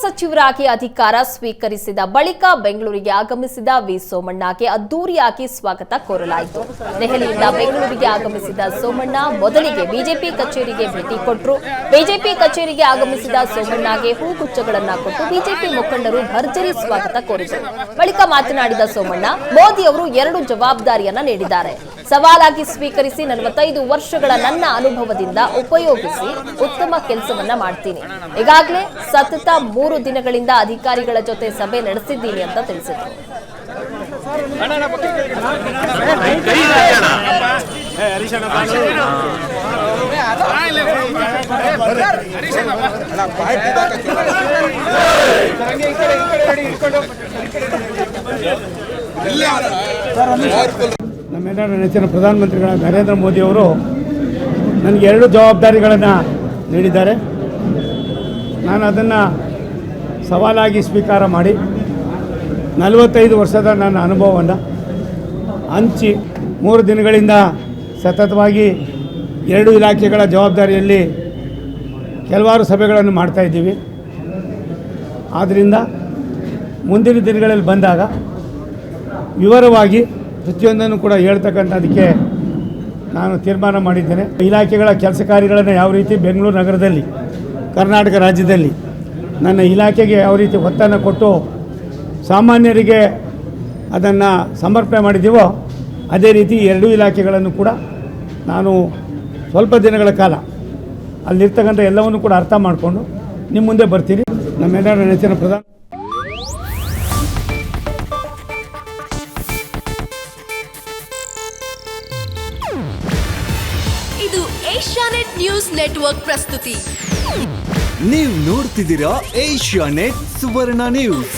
ಸಚಿವರಾಗಿ ಅಧಿಕಾರ ಸ್ವೀಕರಿಸಿದ ಬಳಿಕ ಬೆಂಗಳೂರಿಗೆ ಆಗಮಿಸಿದ ವಿ ಸೋಮಣ್ಣಗೆ ಅದ್ದೂರಿಯಾಗಿ ಸ್ವಾಗತ ಕೋರಲಾಯಿತು. ದೆಹಲಿಯಿಂದ ಬೆಂಗಳೂರಿಗೆ ಆಗಮಿಸಿದ ಸೋಮಣ್ಣ ಮೊದಲಿಗೆ ಬಿಜೆಪಿ ಕಚೇರಿಗೆ ಭೇಟಿ ಕೊಟ್ಟರು. ಬಿಜೆಪಿ ಕಚೇರಿಗೆ ಆಗಮಿಸಿದ ಸೋಮಣ್ಣಗೆ ಹೂಗುಚ್ಛಗಳನ್ನ ಕೊಟ್ಟು ಬಿಜೆಪಿ ಮುಖಂಡರು ಭರ್ಜರಿ ಸ್ವಾಗತ ಕೋರಿದರು. ಬಳಿಕ ಮಾತನಾಡಿದ ಸೋಮಣ್ಣ, ಮೋದಿ ಅವರು 2 ಜವಾಬ್ದಾರಿಯನ್ನ ನೀಡಿದ್ದಾರೆ. ಸವಾಲಾಗಿ ಸ್ವೀಕರಿಸಿ 45 ವರ್ಷಗಳ ನನ್ನ ಅನುಭವದಿಂದ ಉಪಯೋಗಿಸಿ ಉತ್ತಮ ಕೆಲಸವನ್ನ ಮಾಡ್ತೀನಿ. ಈಗಾಗಲೇ ಸತತ 3 ದಿನಗಳಿಂದ ಅಧಿಕಾರಿಗಳ ಜೊತೆ ಸಭೆ ನಡೆಸಿದ್ದೀನಿ ಅಂತ ತಿಳಿಸಿದರು. ನಮ್ಮೆಲ್ಲರ ನೆಚ್ಚಿನ ಪ್ರಧಾನಮಂತ್ರಿಗಳಾದ ನರೇಂದ್ರ ಮೋದಿ ಅವರು ನನಗೆ 2 ಜವಾಬ್ದಾರಿಗಳನ್ನು ನೀಡಿದ್ದಾರೆ. ನಾನು ಅದನ್ನು ಸವಾಲಾಗಿ ಸ್ವೀಕಾರ ಮಾಡಿ 45 ವರ್ಷದ ನನ್ನ ಅನುಭವವನ್ನು ಹಂಚಿ 3 ದಿನಗಳಿಂದ ಸತತವಾಗಿ 2 ಇಲಾಖೆಗಳ ಜವಾಬ್ದಾರಿಯಲ್ಲಿ ಕೆಲವಾರು ಸಭೆಗಳನ್ನು ಮಾಡ್ತಾಯಿದ್ದೀವಿ. ಆದ್ದರಿಂದ ಮುಂದಿನ ದಿನಗಳಲ್ಲಿ ಬಂದಾಗ ವಿವರವಾಗಿ ಪ್ರತಿಯೊಂದನ್ನು ಕೂಡ ಹೇಳ್ತಕ್ಕಂಥದ್ದಕ್ಕೆ ನಾನು ತೀರ್ಮಾನ ಮಾಡಿದ್ದೇನೆ. ಇಲಾಖೆಗಳ ಕೆಲಸ ಕಾರ್ಯಗಳನ್ನು ಯಾವ ರೀತಿ ಬೆಂಗಳೂರು ನಗರದಲ್ಲಿ ಕರ್ನಾಟಕ ರಾಜ್ಯದಲ್ಲಿ ನನ್ನ ಇಲಾಖೆಗೆ ಯಾವ ರೀತಿ ಒತ್ತನ್ನು ಕೊಟ್ಟು ಸಾಮಾನ್ಯರಿಗೆ ಅದನ್ನು ಸಮರ್ಪಣೆ ಮಾಡಿದ್ದೀವೋ ಅದೇ ರೀತಿ 2 ಇಲಾಖೆಗಳನ್ನು ಕೂಡ ನಾನು ಸ್ವಲ್ಪ ದಿನಗಳ ಕಾಲ ಅಲ್ಲಿರ್ತಕ್ಕಂಥ ಎಲ್ಲವನ್ನು ಕೂಡ ಅರ್ಥ ಮಾಡಿಕೊಂಡು ನಿಮ್ಮ ಮುಂದೆ ಬರ್ತೀನಿ. ನಮ್ಮೆಲ್ಲರ ನೆಚ್ಚಿನ ಪ್ರಧಾನ ಇದು ಏಷ್ಯಾನೆಟ್ ನ್ಯೂಸ್ ನೆಟ್ವರ್ಕ್ ಪ್ರಸ್ತುತಿ. ನೀವು ನೋಡ್ತಿದ್ದೀರಾ ಏಷ್ಯಾನೆಟ್ ಸುವರ್ಣ ನ್ಯೂಸ್.